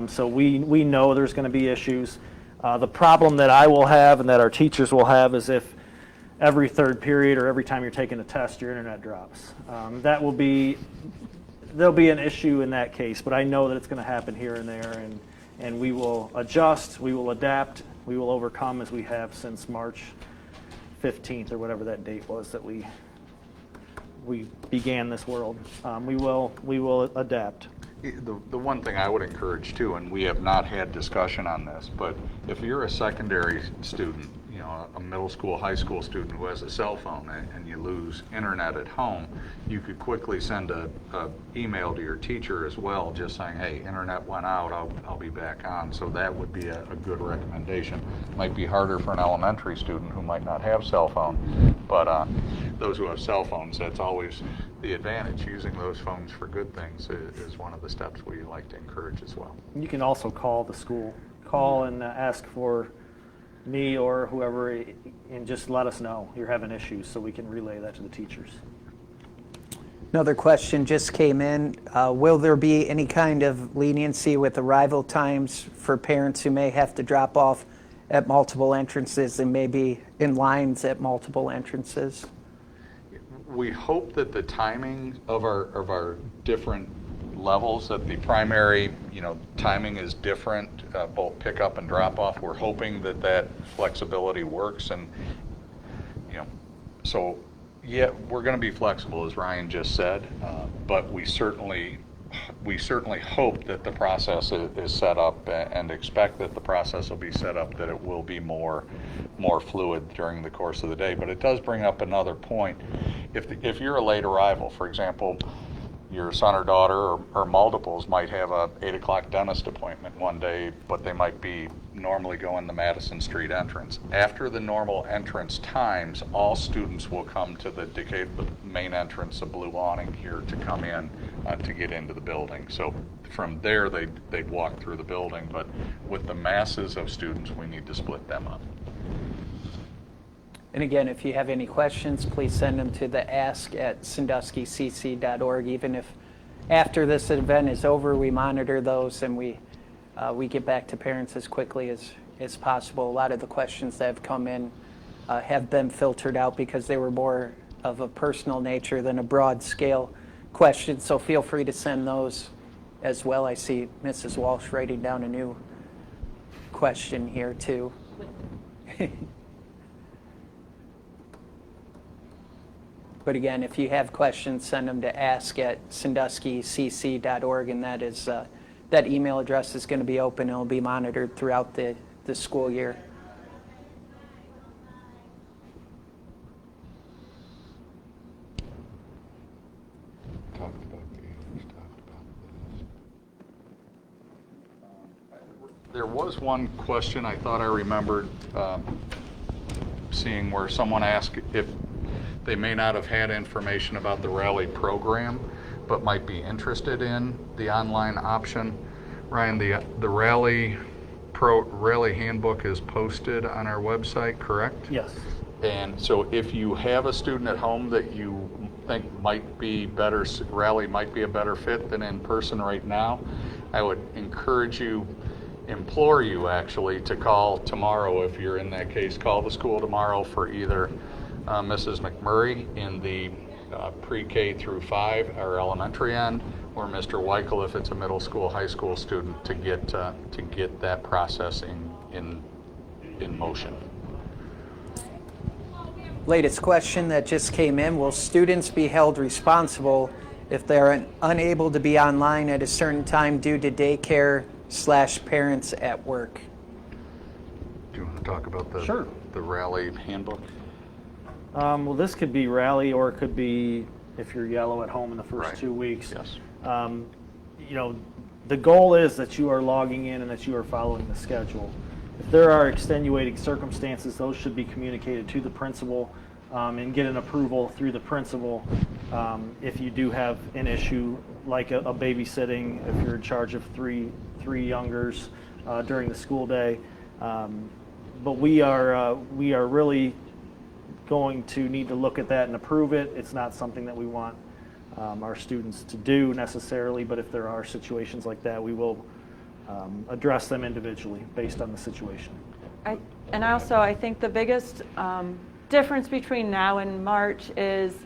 So we know there's going to be issues. The problem that I will have and that our teachers will have is if every 3rd period or every time you're taking a test, your internet drops. There'll be an issue in that case, but I know that it's going to happen here and there, and we will adjust, we will adapt, we will overcome, as we have since March 15th or whatever that date was that we began this world. We will adapt. The one thing I would encourage too, and we have not had discussion on this, but if you're a secondary student, a middle school, high school student who has a cell phone and you lose internet at home, you could quickly send a email to your teacher as well, just saying, hey, internet went out, I'll be back on. So that would be a good recommendation. Might be harder for an elementary student who might not have cell phone, but those who have cell phones, that's always the advantage. Using those phones for good things is one of the steps we like to encourage as well. You can also call the school. Call and ask for me or whoever, and just let us know you're having issues so we can relay that to the teachers. Another question just came in. Will there be any kind of leniency with arrival times for parents who may have to drop off at multiple entrances and maybe in lines at multiple entrances? We hope that the timing of our different levels, that the primary, timing is different, both pickup and drop off. We're hoping that flexibility works, and so yeah, we're going to be flexible, as Ryan just said, but we certainly hope that the process is set up and expect that the process will be set up that it will be more fluid during the course of the day. But it does bring up another point. If you're a late arrival, for example, your son or daughter or multiples might have a 8 o'clock dentist appointment one day, but they might be normally going the Madison Street entrance. After the normal entrance times, all students will come to the main entrance, the blue awning here, to come in to get into the building. So from there, they'd walk through the building, but with the masses of students, we need to split them up. And again, if you have any questions, please send them to the ask@sanduskycc.org. Even if after this event is over, we monitor those and we get back to parents as quickly as possible. A lot of the questions that have come in have been filtered out because they were more of a personal nature than a broad scale question. So feel free to send those as well. I see Mrs. Walsh writing down a new question here too. But again, if you have questions, send them to ask@sanduskycc.org, and that email address is going to be open and will be monitored throughout the school year. There was one question I thought I remembered seeing where someone asked if they may not have had information about the rally program, but might be interested in the online option. Ryan, the rally handbook is posted on our website, correct? Yes. And so if you have a student at home that you think might be better, rally might be a better fit than in person right now, I would implore you actually to call tomorrow. If you're in that case, call the school tomorrow for either Mrs. McMurray in the pre-K through 5, our elementary end, or Mr. Weichel if it's a middle school, high school student, to get that process in motion. Latest question that just came in: will students be held responsible if they're unable to be online at a certain time due to daycare/parents at work? Do you want to talk about Sure. the rally handbook? Well, this could be rally, or it could be if you're yellow at home in the first Right. 2 weeks. Yes. The goal is that you are logging in and that you are following the schedule. If there are extenuating circumstances, those should be communicated to the principal and get an approval through the principal. If you do have an issue like a babysitting, if you're in charge of three youngers during the school day. But we are really going to need to look at that and approve it. It's not something that we want our students to do necessarily, but if there are situations like that, we will address them individually based on the situation. I think the biggest difference between now and March is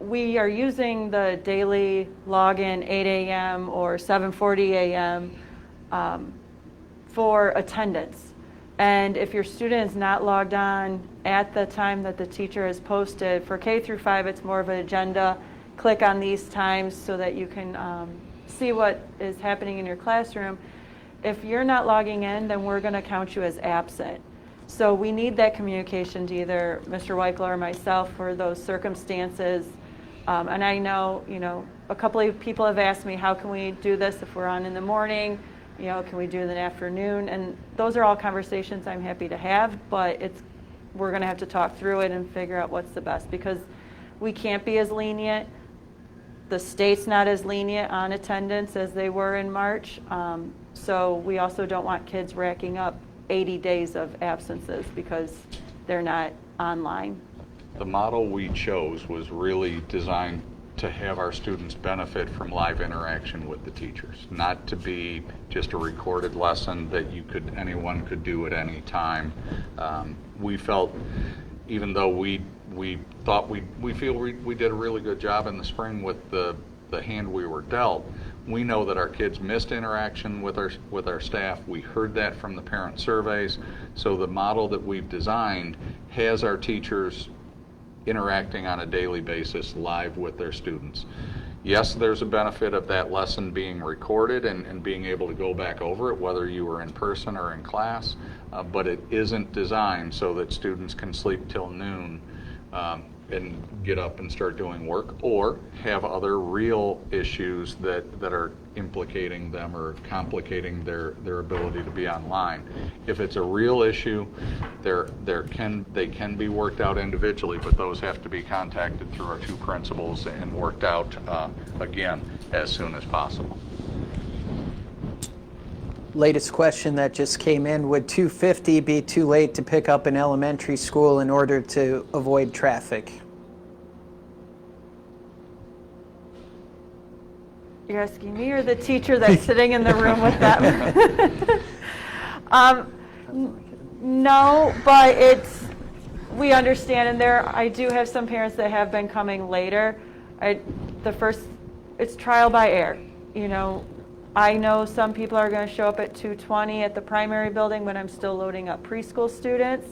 we are using the daily login 8 a.m. or 7:40 a.m. For attendance. And if your student is not logged on at the time that the teacher has posted, for K through 5, it's more of an agenda. Click on these times so that you can see what is happening in your classroom. If you're not logging in, then we're going to count you as absent. So we need that communication to either Mr. Weichel or myself for those circumstances. And I know, a couple of people have asked me, how can we do this if we're on in the morning? Can we do it in the afternoon? And those are all conversations I'm happy to have, but we're going to have to talk through it and figure out what's the best, because we can't be as lenient. The state's not as lenient on attendance as they were in March. So we also don't want kids racking up 80 days of absences because they're not online. The model we chose was really designed to have our students benefit from live interaction with the teachers, not to be just a recorded lesson that anyone could do at any time. We felt, even though we feel we did a really good job in the spring with the hand we were dealt, we know that our kids missed interaction with our staff. We heard that from the parent surveys. So the model that we've designed has our teachers interacting on a daily basis live with their students. Yes, there's a benefit of that lesson being recorded and being able to go back over it, whether you were in person or in class, but it isn't designed so that students can sleep till noon and get up and start doing work, or have other real issues that are implicating them or complicating their ability to be online. If it's a real issue, they can be worked out individually, but those have to be contacted through our two principals and worked out again as soon as possible. Latest question that just came in: would 2:50 be too late to pick up an elementary school in order to avoid traffic? You're asking me or the teacher that's sitting in the room with them? No, but we understand, and I do have some parents that have been coming later. It's trial by error. I know some people are going to show up at 2:20 at the primary building when I'm still loading up preschool students.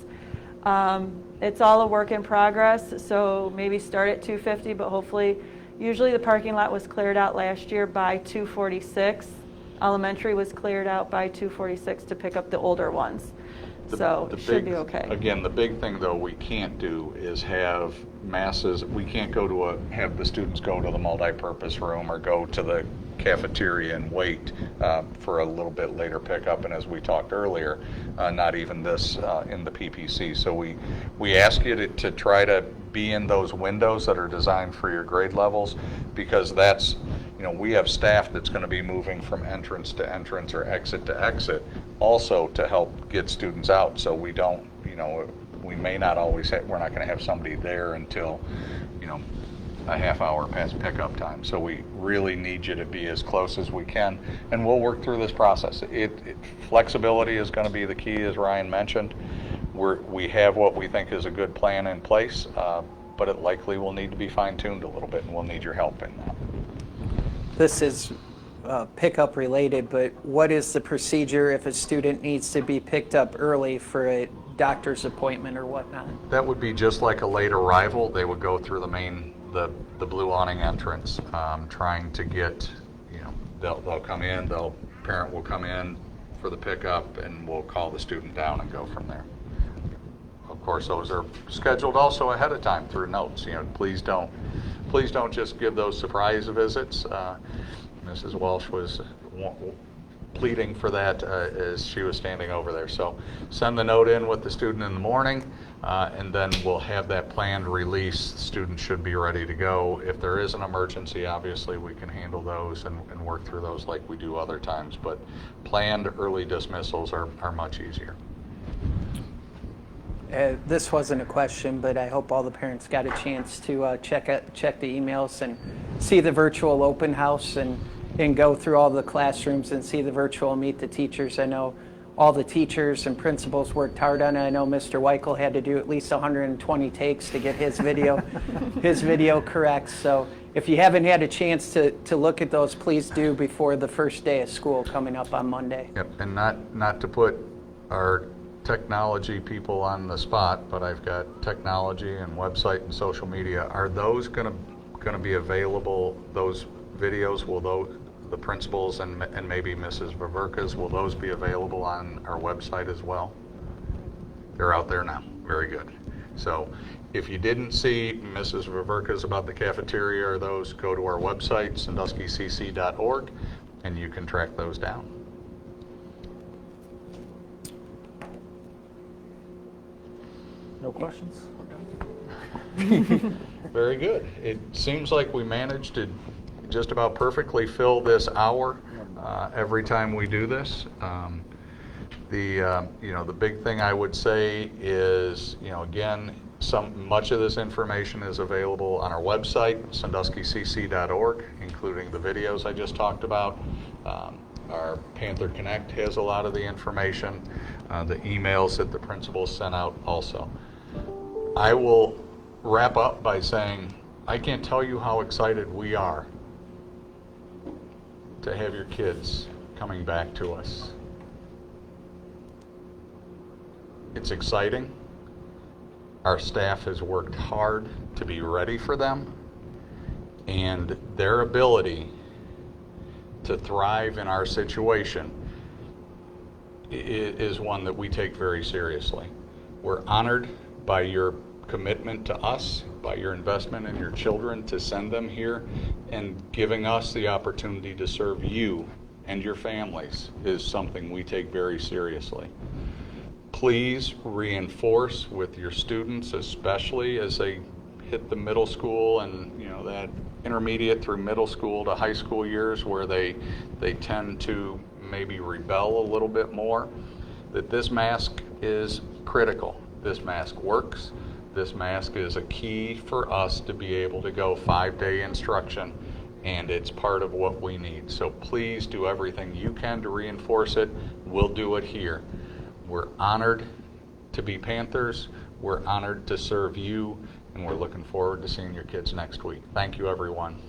It's all a work in progress, so maybe start at 2:50, but hopefully, usually the parking lot was cleared out last year by 2:46. Elementary was cleared out by 2:46 to pick up the older ones. So it should be okay. Again, the big thing though we can't do is have masses. We can't have the students go to the multi-purpose room or go to the cafeteria and wait for a little bit later pickup. And as we talked earlier, not even this in the PPC. So we ask you to try to be in those windows that are designed for your grade levels, because that's, we have staff that's going to be moving from entrance to entrance or exit to exit also to help get students out. So we don't, we may not always we're not going to have somebody there until, a half hour past pickup time. So we really need you to be as close as we can, and we'll work through this process. Flexibility is going to be the key, as Ryan mentioned. We have what we think is a good plan in place, but it likely will need to be fine-tuned a little bit, and we'll need your help in that. This is pickup related, but what is the procedure if a student needs to be picked up early for a doctor's appointment or whatnot? That would be just like a late arrival. They would go through the blue awning entrance, trying to get, they'll come in, parent will come in for the pickup, and we'll call the student down and go from there. Of course, those are scheduled also ahead of time through notes. Please don't just give those surprise visits. Mrs. Walsh was pleading for that as she was standing over there. So send the note in with the student in the morning, and then we'll have that planned release. The student should be ready to go. If there is an emergency, obviously we can handle those and work through those like we do other times, but planned early dismissals are much easier. This wasn't a question, but I hope all the parents got a chance to check the emails and see the virtual open house and go through all the classrooms and see the virtual Meet the Teachers. I know all the teachers and principals worked hard on it. I know Mr. Weichel had to do at least 120 takes to get his video correct. So if you haven't had a chance to look at those, please do before the first day of school coming up on Monday. Yep, and not to put our technology people on the spot, but I've got technology and website and social media. Are those going to be available? Those videos, will the principals and maybe Mrs. Vaverka's, will those be available on our website as well? They're out there now. Very good. So if you didn't see Mrs. Viverka's about the cafeteria or those, go to our website, sanduskycc.org, and you can track those down. No questions? Very good. It seems like we managed to just about perfectly fill this hour every time we do this. The big thing I would say is, again, much of this information is available on our website, sanduskycc.org, including the videos I just talked about. Our Panther Connect has a lot of the information, the emails that the principals sent out also. I will wrap up by saying, I can't tell you how excited we are to have your kids coming back to us. It's exciting. Our staff has worked hard to be ready for them, and their ability to thrive in our situation is one that we take very seriously. We're honored by your commitment to us, by your investment in your children to send them here, and giving us the opportunity to serve you and your families is something we take very seriously. Please reinforce with your students, especially as they hit the middle school and that intermediate through middle school to high school years where they tend to maybe rebel a little bit more, that this mask is critical. This mask works. This mask is a key for us to be able to go 5-day instruction, and it's part of what we need. So please do everything you can to reinforce it. We'll do it here. We're honored to be Panthers. We're honored to serve you, and we're looking forward to seeing your kids next week. Thank you, everyone.